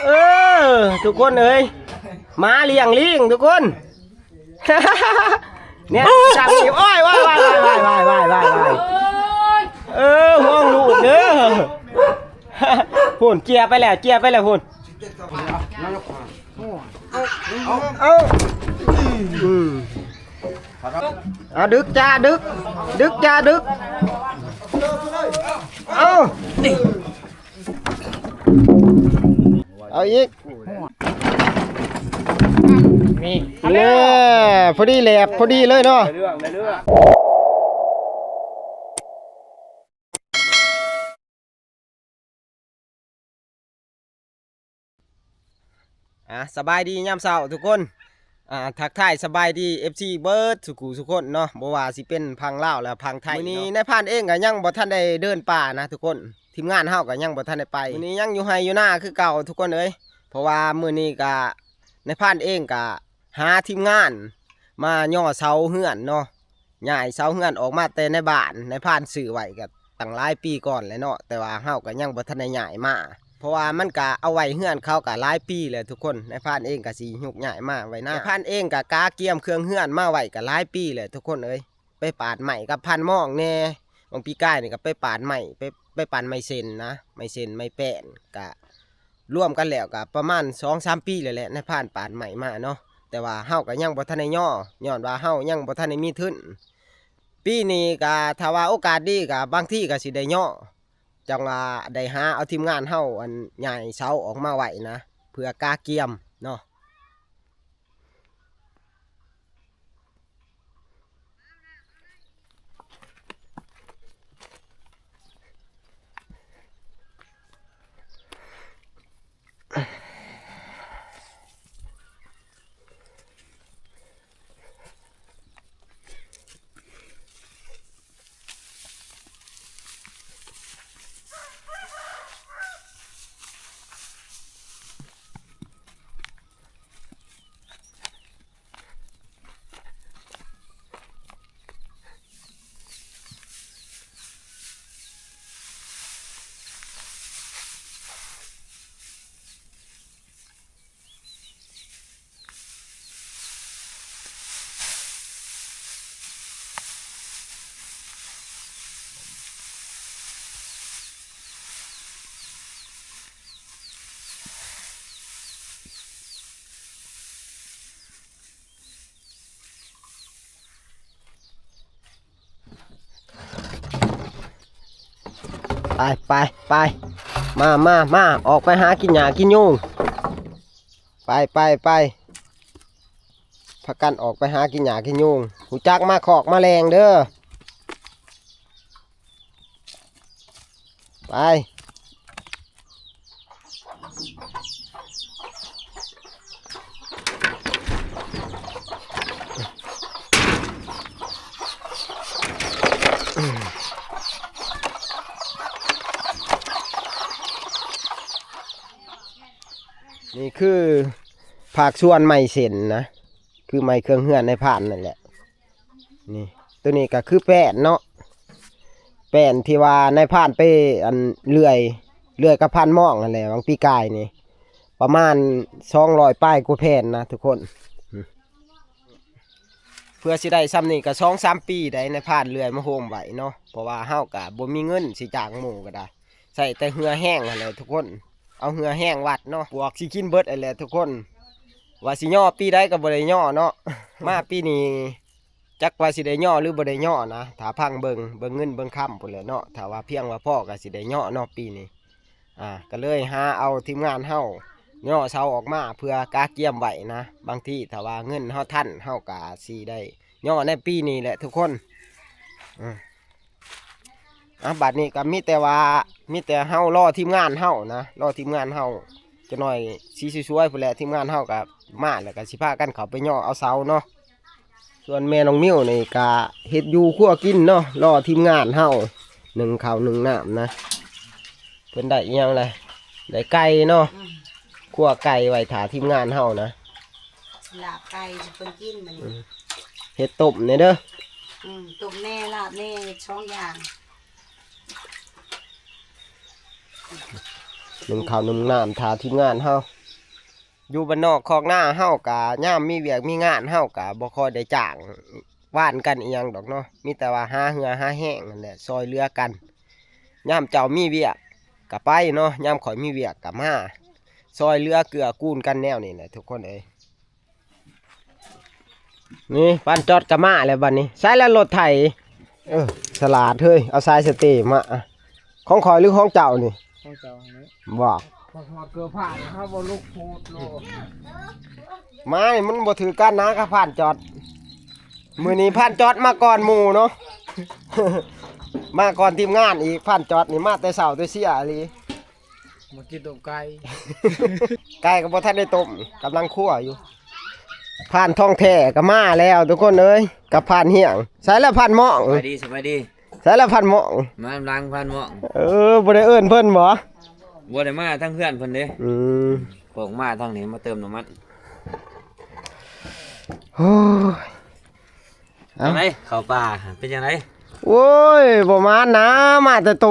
เออทุกคนเอ้ยมาเลี้ยงลิงทุกคนเนี่ยจับอีกอ้อยว้ายเออห่วงลูกเด้อหุ่นเจียไปแล้วหุ่นเอาดึกจ้าดึกเอาอีกมีเนี่ยพอดีแหลบพอดีเลยเนาะสบายดียามเช้าทุกคนทักทายสบายดี FC เบิร์ดสุคนเนาะบ่ว่าสิเป็นพังลาวและพังไทยมื้อนี้ในพานเองก็ยังบ่ทันได้เดินป่านะทุกคนทีมงานเฮาก็ยังบ่ทันได้ไปมื้อนี้ยังอยู่ไห้อยู่หน้าคือเก่าทุกคนเอ้ยเพราะว่ามื้อนี้ก็ในพานเองก็หาทีมงานมาย่อเสาเฮือนเนาะย้ายเสาเฮือนออกมาแต่ในบ้านในพานซื้อไว้ก็ตั้งหลายปีก่อนแล้วเนาะแต่ว่าเฮาก็ยังบ่ทันได้ย้ายมาเพราะว่ามันก็เอาไว้เฮือนเขาก็หลายปีเลยทุกคนในพานเองก็สิยุกย้ายมาไว้หน้าในพานเองก็กาเกียมเครื่องเฮือนมาไว้ก็หลายปีเลยทุกคนเอ้ยไปปาดใหม่กับพันหม้องแน่บางปีกายนี่ก็ไปปาดใหม่ไปปาดไม้เซนนะไม้เซนไม้แป้นก็ร่วมกันแล้วก็ประมาณ 2-3 ปีเลยแหละในพานปาดใหม่มาเนาะแต่ว่าเฮาก็ยังบ่ทันได้ย่อย้อนว่าเฮายังบ่ทันได้มีทุนปีนี้ก็ถ้าว่าโอกาสดีก็บางที่ก็สิได้ย่อจังว่าได้หาเอาทีมงานเฮาอันใหญ่เสาออกมาไว้นะเพื่อกาเกียมเนาะไปมาออกไปหากินหญ้ากินยุงไปพักกันออกไปหากินหญ้ากินยุงหูจักมาขอกมาแรงเด้อไปนี่คือผักส่วนไม้เส้นนะคือไม้เครื่องเฮือนในผ่านนั่นแหละนี่ตัวนี้ก็คือแป้นเนาะแป้นที่ว่าในผ่านไปอันเลื่อยกับพันหม้องนั่นแหละบางปีกายนี่ประมาณ200ป้ายกูแผ่นนะทุกคนเพื่อสิได้ซ้ำนี่ก็2-3 ปีได้ในผ่านเลื่อยมาโฮมไว้เนาะเพราะว่าเฮาก็บ่มีเงินสิจ้างหมู่ก็ได้ใส่แต่เหือแห้งนั่นแหละทุกคนเอาเหือแห้งวัดเนาะบวกสิกินเบิดอะไรทุกคนว่าสิย่อปีได้ก็บ่ได้ย่อเนาะมาปีนี้จักว่าสิได้ย่อหรือบ่ได้ย่อนะถ้าพังเบิ่งเงินเบิ่งค่ำพุ่นแหละเนาะถ้าว่าเพียงว่าพ่อก็สิได้ย่อเนาะปีนี้ก็เลยหาเอาทีมงานเฮาย่อเสาออกมาเพื่อกาเกียมไว้นะบางทีถ้าว่าเงินเฮาทันเฮาก็สิได้ย่อในปีนี้แหละทุกคนบัดนี้ก็มีแต่เฮารอทีมงานเฮานะรอทีมงานเฮาจะหน่อยสีสวยๆพุ่นแหละทีมงานเฮากับมาแล้วก็สิพากันเข้าไปย่อเอาเสาเนาะส่วนแม่น้องมิ้วนี่ก็เฮ็ดอยู่คั่วกินเนาะรอทีมงานเฮา1 ข้าว1 น้ำนะเพิ่นได้อีหยังเลยได้ไก่เนาะคั่วไก่ไว้ถ่าทีมงานเฮานะลาบไก่เพิ่นกินมันเฮ็ดต้มนี่เด้อต้มแน่ลาบแน่2 อย่าง นึ่งข้าวนึ่งน้ำทาทีมงานเฮาอยู่บ้านนอกคอกหน้าเฮากะย่ามมีเวียกมีงานเฮากะบ่ค่อยได้จ้างว่านกันอีหยังดอกเนาะมีแต่ว่าหาเหือหาแห้งนั่นแหละซอยเรือกันย่ามเจ้ามีเวียกกะไปเนาะย่ามข่อยมีเวียกกะมาซอยเรือเกือกูลกันแนวนี่แหละทุกคนเอ้ยนี่ปันจอดกะมาแล้วบัดนี้ใช้แล้วรถไถสลาดเฮ้ยเอาทรายสเตย์มาของข่อยหรือของเจ้านี่ เขาเจ้าเนี่ย บอก พอเกลือผ่านเขาบอลูกพูดโล ไม่มันบ่ถือกันนะครับผ่านจอดมือนี้ผ่านจอดมาก่อนหมู่เนาะ มาก่อนทีมงานอีกผ่านจอดนี่มาแต่เสาแต่เสียอีหลี มากินต้มไก่ ไก่ก็บ่ทันได้ต้มกำลังคั่วอยู่ผ่านท้องแท้ก็มาแล้วทุกคนเอ้ยกับผ่านเหี่ยงใส่แล้วผ่านหม้อง สบายดีสบายดี ใส่แล้วผ่านหม้อง มาล้างพันหมอง บ่ได้เอิ้นเพิ่นบ่ บัวได้มาทั้งเพื่อนเพิ่นเด้ อืม พวกมาทั้งนี้มาเติมน้ำมัน โอ้ย จังไดเข้าป่าเป็นจังได โอ้ยบ่มานะมาแต่โต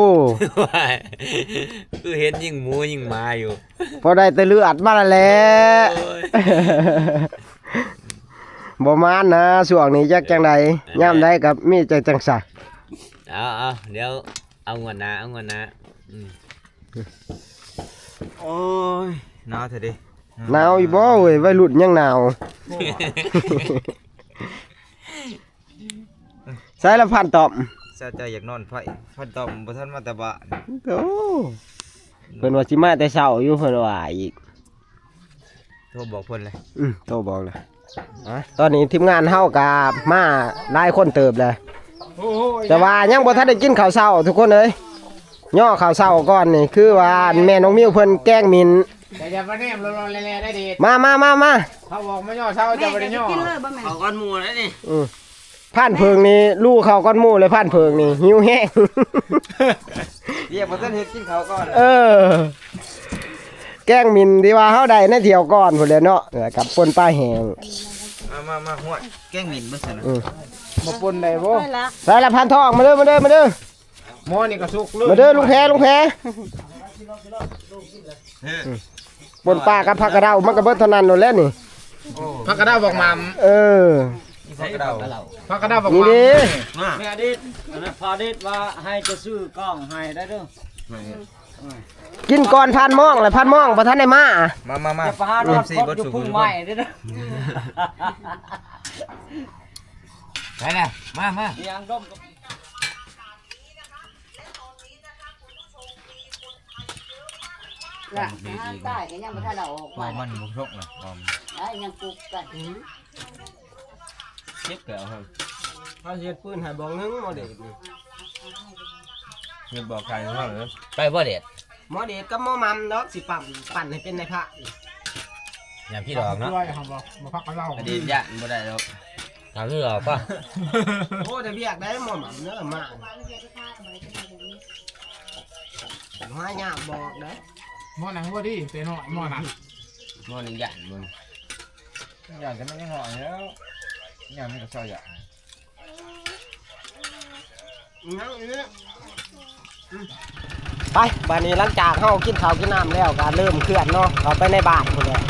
คือเห็นยิงหมูยิงหมาอยู่ พอได้แต่เลือดมาแล้วแหละ โอ้ย บ่มานะช่วงนี้จักจังใดย่ำได้กับมีใจจังซะ เอาเดี๋ยวเอางวดหน้าอืมโอ้ยหนาวเถอะดิ หนาวอีบ่เว้ยวัยรุ่นยังหนาวใส่ละพันตอบ ซาใจอยากนอนไฟพันตอมบ่ทันมาแต่บ้าน โอ้เพิ่นว่าสิมาแต่เช้าอยู่เพิ่นว่าอีก โทรบอกเพิ่นเลย โตบอกเลยตอนนี้ทีมงานเฮาก็มาหลายคนเติบเลย โอ้ย แต่ว่ายังบ่ทันได้กินข้าวเช้าทุกคนเอ้ยย่อข้าวเช้าก่อนนี่คือว่าแม่น้องมิวเพิ่นแกล้งมิน แต่อย่ามาแนมรอๆแล่ๆได้เด็ด มา เขาบอกไม่ย่อเช้า แม่ จะไป ก็ ย่ จะ อ กินเลยบ่แม่ เอาก้อนหมูแล้วนี่ ผ่านเพิงนี่ลูกเขาก้อนหมู่เลยผ่านเพิงนี่หิวแห้ง เรียกบ่ทันเฮ็ดกินข้าวก่อน แกล้งมินที่ว่าเฮาได้ในเที่ยวก่อนพุ่นแหละเนาะกับปนปลาแห้ง มาหัวแกล้งหมิ่นบ่ซั่นน่ะ มาปนได้บ่ ได้ละ ใส่ละพันทองมาเด้อ หมอนี่ก็สุกเลย มาเด้อลุงแพปนปลากับผักกระเดามันก็เบิดเท่านั้นนั่นแหละนี่ พักกระดาบอกมาม พักกระเดา พักกระดาบอก นี่ มาม ดิ มา แม่อดิษพออดิษว่าให้จะซื้อกล้องให้ได้เด้อ กินก่อนพันม่องแล้วพันม่องบ่ทันได้มา มา จะพาดอดพบอยู่พุ่งไม้ได้เด้อ ไปเลยมา ยังดมกับ ละงานใต้ก็ยังบ่ทันเอาออก บ่ มา มันบ่ชกนะบ่ ได้ยังปลูกกัน เจ็บแล้วครับ เขาเฮ็ดปืนให้บ่นึงบ่เด็ด เฮ็ดบอกใครเฮาเหรอ ไปบ่เด็ด หมอเด็ดกับหมอมัมเนาะสิปั่นให้เป็นในพระ อย่าพี่ดอกเนาะ ด้วยเขาบอกมาพักกระดา อดีตยะบ่ได้ดอกถามพี่ดอกป่ะ โอ้แต่เรียกได้หมอมัมเด้อมาหายากบอกได้ หมอหนังบ่ดีเตะหน่อยหมอหนัง มอนึงยะมึง อย่างจะไม่ยังหอแล้วอย่างมันก็ซอยอ่ะ ไปบ้านนี้หลังจากเฮากินข้าวกินน้ำแล้วก็เริ่มเคลื่อนเนาะเข้าไปในบ้านพุ่นแหละ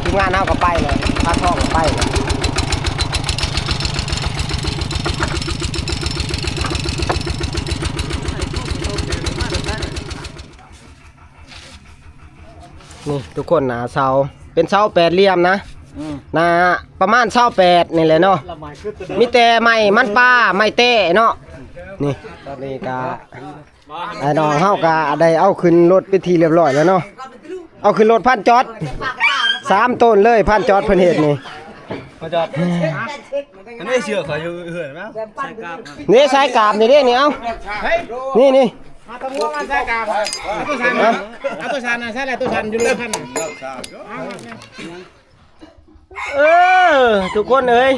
ทีมงานเฮาก็ไปเลยพาท้องก็ไปเลยนี่ทุกคนนะเสาเป็นเสาแปดเหลี่ยมนะนะประมาณเสาแปดนี่แหละเนาะ ละไม้คือตัว มีแต่ไม้มันปลาไม้เต้เนาะนี่ตอนนี้ก็ไอ้น้องเฮาก็ได้เอาขึ้นรถไปทีเรียบร้อยแล้วเนาะเอาขึ้นรถพันจอด3ต้นเลยพันจอดเพิ่นเฮ็ดนี่ มาจอดอันนี้เชื่อเขาอยู่เหือนมั้ย นี่สายกราบนี่เด้นี่เอานี่ มาตะม่วงอันใส่กาบเอาตัวชันนะเอาตัวชันนะใช่แหละตัวชันอยู่เลยพัน เออทุกคนเอ้ย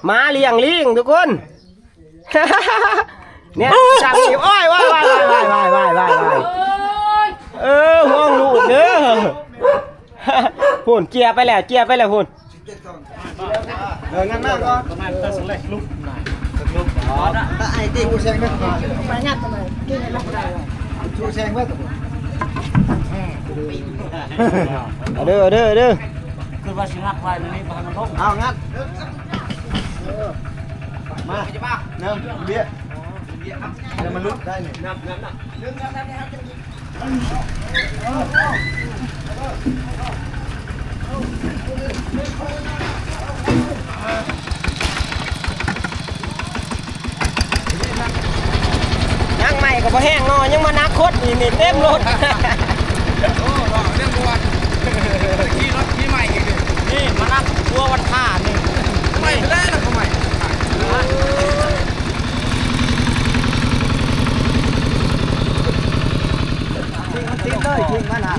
หมาเลี้ยงลิงทุกคน เนี่ยสั่งนี่โอ้ยว้ายเออห่วงลูกเด้อ พุ่นเกียร์ไปแล้วพุ่นเดินงั้นมากก็ ประมาณตัวสุดเลยลุกหน่อย ไอ้ตีกูแซงไป ไปงัดทำไมกินแล้วบ่ได้ ชูแซงไป เอาเด้อเอาเด้อเอาเด้อ คือว่าสิงัดไว้ในนี้บ่ให้มันลง เอางัดมาเนิ่มเบี้ยเดี๋ยวมันลุกได้นี่ยังใหม่ก็บ่แห้งเนาะยังมานักคดนี่เต็มรถ นี่มานั่งกลัววันท่านี่ ไม่ได้แล้วเขาใหม่ ติดเลยทิ้งมันน่ะ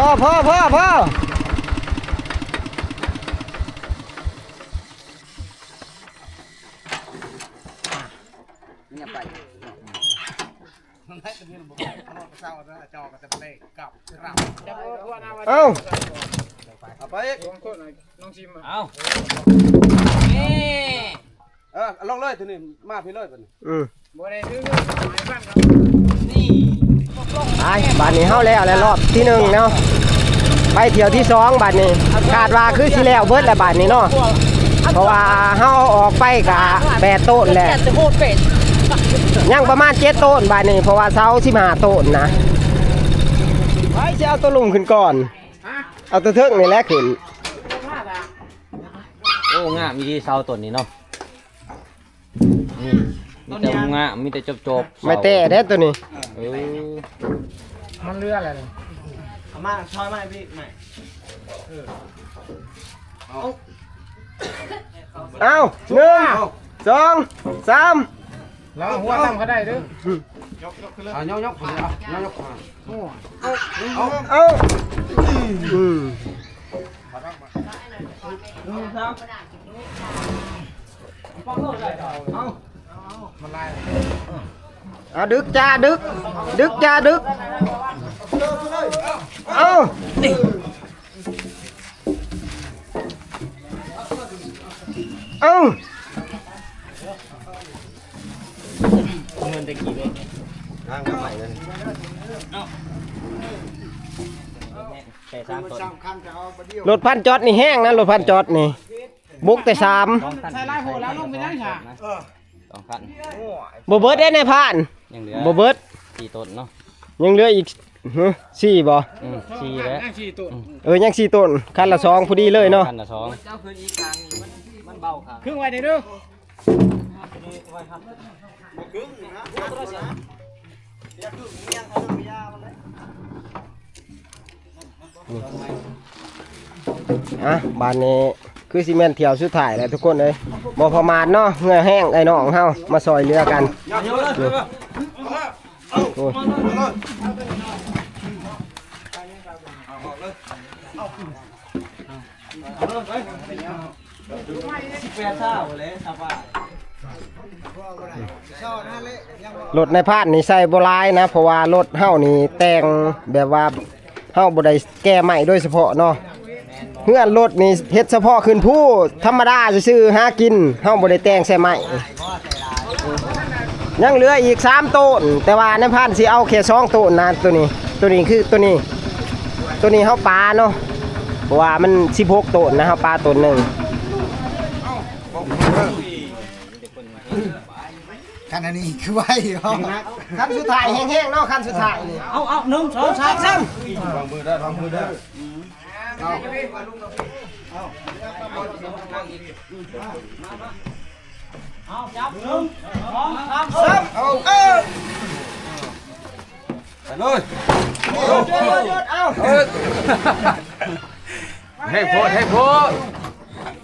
พ่อเอ้า เอาไปน้องชิม เอา ลงเลยทีนี้มาพี่เลยเป็น บ่ได้ซื้อบ้านนี้เฮาแล้วรอบที่1เนาะไปเที่ยวที่2บ้านนี้คาดว่าคือสิแล้วเบิดแล้วบ้านนี้เนาะเพราะว่าเฮาออกไปกะ8ต้นแล้วยังประมาณ7ต้นบ้านนี้เพราะว่าเสา15ต้นนะไปสิเอาตัวลุงขึ้นก่อนเอาตัวเทิงนี่แหละขึ้น โอ้งะมีที่เสาต้นนี้เนาะนี่มีแต่งะมีแต่จบๆ ไม่แต่เด้ตัวนี้ มันเรืออะไรนี่ เอามาช้อยมาให้พี่ใหม่ เอา1 2 3 แล้วหัวตั้งเขาได้ด้วย เอายกคนเอายก เอาเอาดึกจ้าดึกจ้าดึกเอาเอา เงินได้กี่เว้ย ทางใหม่เลย แต่3ต้น รถพันจอดนี่แห้งนะรถพันจอดนี่บุกแต่3 ใส่ลายโหแล้วลงไปนั่งค่ะ 2คัน บ่เบิดได้ในพาน ยังเหลือ บ่เบิด 4ต้นเนาะ ยังเหลืออีก4บ่ 4แล้ว นั่ง4ตัว ยัง4ต้นคันละ2พอดีเลยเนาะ คันละ2 มันเบาค่ะ ครึ่งไว้ได้ด้วย อ่ะบ้านนี้คือซีเมนต์เที่ยวสุดท้ายแล้วทุกคนเลยบ่ประมาทเนาะเหงื่อแห้งไอ้น้องเฮามาซอยเรือกันโอ้ยรถในพาดนี่ใส่บ่หลายนะเพราะว่ารถเฮานี่แต่งแบบว่าเฮาบ่ได้แก้ใหม่โดยเฉพาะเนาะเฮือนรถนี่เฮ็ดเฉพาะขึ้นผู้ธรรมดาซื่อๆหากินเฮาบ่ได้แต่งใส่ใหม่ยังเหลืออีก3ต้นแต่ว่าในพานสิเอาแค่2ต้นนะตัวนี้คือตัวนี้เฮาปลาเนาะเพราะว่ามัน16ต้นนะเฮาปลาต้นหนึง คันนี้คือไว้เหรอ คันสุดท้ายแห้งๆเนาะคันสุดท้ายนี่ เอา1 2 3 3 วางมือได้วางมือได้ เอาจับ1 2 3 เอาไปเอาเลย หยุดเอา ให้โพด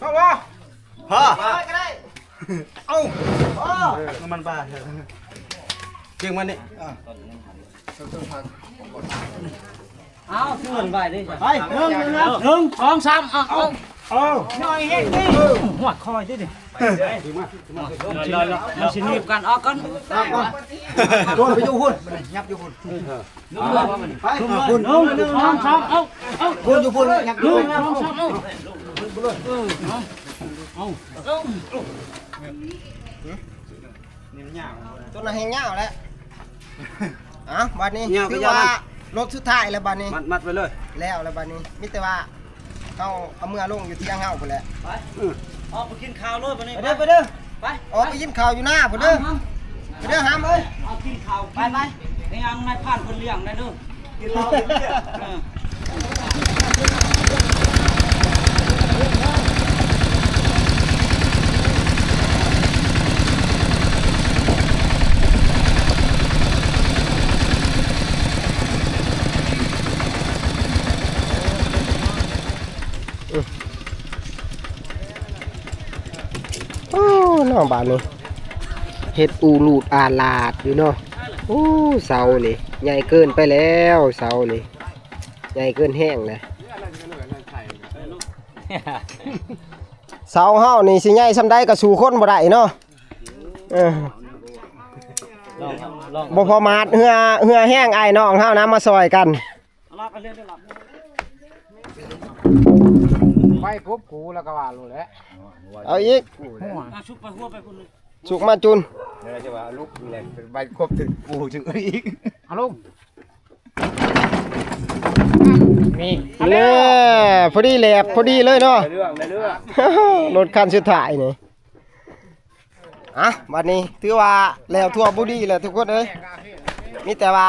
พ่อก็ได้ มันบ้าเถอะ เก่งมันนี่ เอาเงินไว้ดิไป1 2 3เอา น้อยเฮ็ดดิหัวคอยดิดิเราสิหนีบกันออกกันโดนไปอยู่หุ่นยับอยู่หุ่นหุ่นเอาช่องเอาหุ่นอยู่หุ่นยับอยู่ช่องเอา ตัวน่ะแห้งยาวแล้วบัดนี้ถือว่ารถสุดท้ายแล้วบัดนี้มัดไปเลย แล้วบัดนี้มีแต่ว่าเฮาเอามือลงอยู่ที่ยังเฮาพุ่นแหละ ออกไปกินข้าวเลยวันนี้ ไปเด้อออกไปกินข้าวอยู่หน้าพุ่นเด้อไปเด้อหามเอ้ย เอากินข้าวไปในยังนายผ่านคนเลี้ยงได้เด้อกินเหล้ากินเบียร์ โอ้น้องบ้านนี้เฮ็ดอูรูดอาลาดอยู่เนาะโอ้เสานี่ใหญ่เกินไปแล้วเสานี่ใหญ่เกินแห้งเลยเสาเฮานี่สิใหญ่ซำใดก็สู่คนบ่ได้เนาะบ่พอมาดเหือแห้งอ้ายน้องเฮานะมาซอยกัน รับไปเรื่อยๆรับ ไปกบกูแล้วก็ว่ารู้แล้ว เอาอีก ชุบไปหัวไปคนนึง สุกมาจุน เดี๋ยวจะว่าลูกแหลกใบครบถึงปูถึงอีก เอาลงนี่ แน่พอดีแหลบพอดีเลยเนาะ ในเรื่อง รถคันสุดท้ายนี่บัดนี้ถือว่าแล้วทั่วบุรีแล้วทุกคนเอ้ยมีแต่ว่า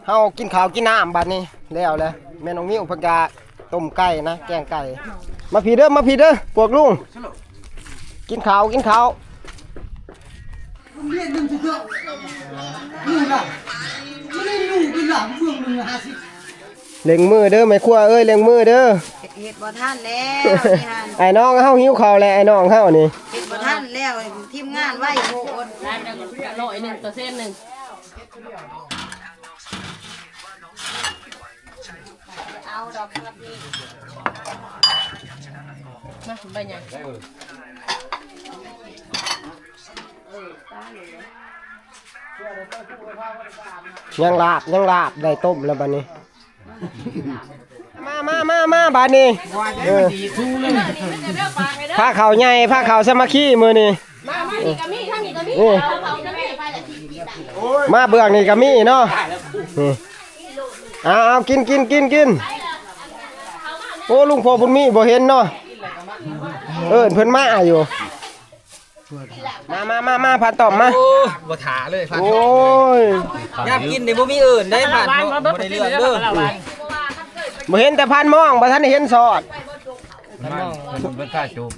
เฮากินข้าวกินน้ำบัดนี้แล้วแหละแม่น้องมิ้วเพิ่นก็ต้มไก่นะแกงไก่มาพี่เด้อพวกลุงกินข้าวเล็งมือเด้อแม่ครัวเอ้ยเล็งมือเด้อ เฮ็ดบ่ทันแล้วนี่หั่น ไอ้น้องเฮาหิวข้าวแล้วไอ้น้องเฮานี่ เฮ็ดบ่ทันแล้วทีมงานไว้โหด ได้1%นึง เอาดอกครับนี่ มาใบใหญ่ ยังลาบได้ต้มแล้วบัดนี้มาบัดนี้ผ้าขาวใหญ่ผ้าขาวสามัคคีมื้อนี้ มานี่ก็มีทางนี้ก็มี นี่ เอาจะไม่ไปละ มาเบื้องนี่ก็มีเนาะนี่เอากินโอ้ลุงพ่อบุญมีบ่เห็นเนาะเอิ้นเพิ่นมาอยู่มาผ่านตอบมา บ่ถาเลยฟัง โอ้ย ยามกินนี่บ่มีอื่นได้ผ่านบ่ได้เลือกเด้อ บ่เห็นแต่ผ่านมองบ่ทันได้เห็นสอด มันเป็นข้าจูบ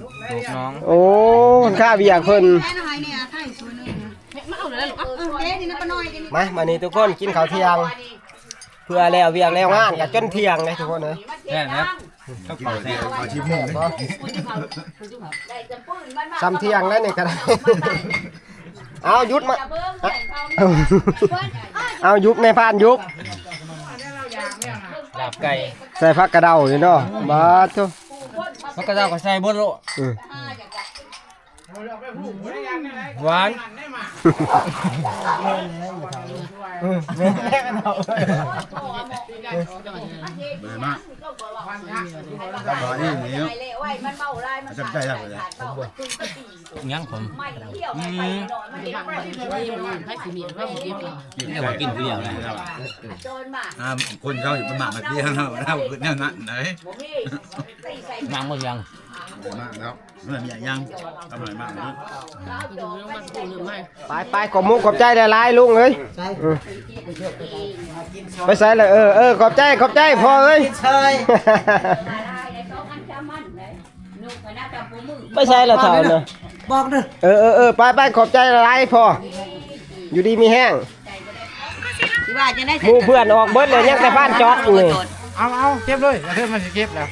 น้อง โอ้คนข้าเบียกเพิ่น แม่น้อยเนี่ยไข่สวยนึง มาเอาเลยลูก เอ๊ะนี่นะป้าน้อยนี่ มานี่ทุกคนกินข้าวเที่ยง เพื่อแล้วเวียกแล้วงานก็จนเที่ยงเลยทุกคนเอ้ย แน่นะต้องเป่าแน่เอาชีพมุ่ง ซ้ำเที่ยงแล้วนี่ก็ได้ เอาหยุดมาเอายุบในพานยุบ ลาบไก่ ใส่ผักกระเดาอยู่เนาะบาดทุ มันก็เจ้าก็ใส่บ่โลหวาน จะได้ยังไง ยังผม ให้สิมีให้สิมี นี่ว่ากินผู้เดียวนะ คนเขาอยู่ประมาณแบบนี้นะเราคือแนวนั้นไหน มังบ่ยัง มากแล้วเมื่อมียังอร่อยมากเลย ดูเรื่องมันดูเรื่องไม่ ไปขอบมุกขอบใจหลายๆลุงเอ้ยไปใส่เลยขอบใจพ่อเอ้ยไปใส่ละเท่าเนาะ บอกเด้อ ไปขอบใจหลายๆพ่ออยู่ดีมีแห้ง สิว่าจะได้ หมู่เพื่อนออกเบิดเลยยังแต่พานจอดนี่ เอาเก็บเลยเดี๋ยวมันสิเก็บแล้ว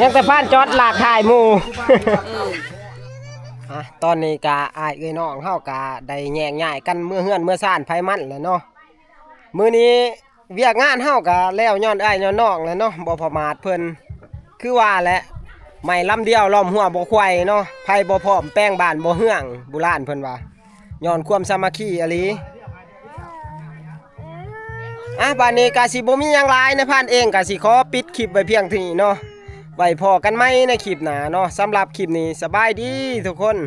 ยังแต่พานจอดหลากถ่ายหมู่ ตอนนี้กะอ้ายเอ้ยน้องเฮากะได้แยกย้ายกันเมื่อเฮือนเมื่อซ่านไผมันแหล้วเนาะมื้อนี้เวียกงานเฮากะแล้วย้อนอ้ายย้อนน้องแหล้วเนาะบ่ประมาทเพิ่น คือว่าแหละไม่ลำเดียวล้อมหัวบ่ควายเนาะไผบ่พร้อมแป้งบ้านบ่เฮืองโบราณเพิ่นว่าย้อนความสามัคคีอะลีบัดนี้ก็สิบ่มีหยังหลายในพานเองก็สิขอปิดคลิปไว้เพียงเท่านี้เนาะไว้พอกันใหม่ในคลิปหน้าเนาะสำหรับคลิปนี้สบายดีทุกคน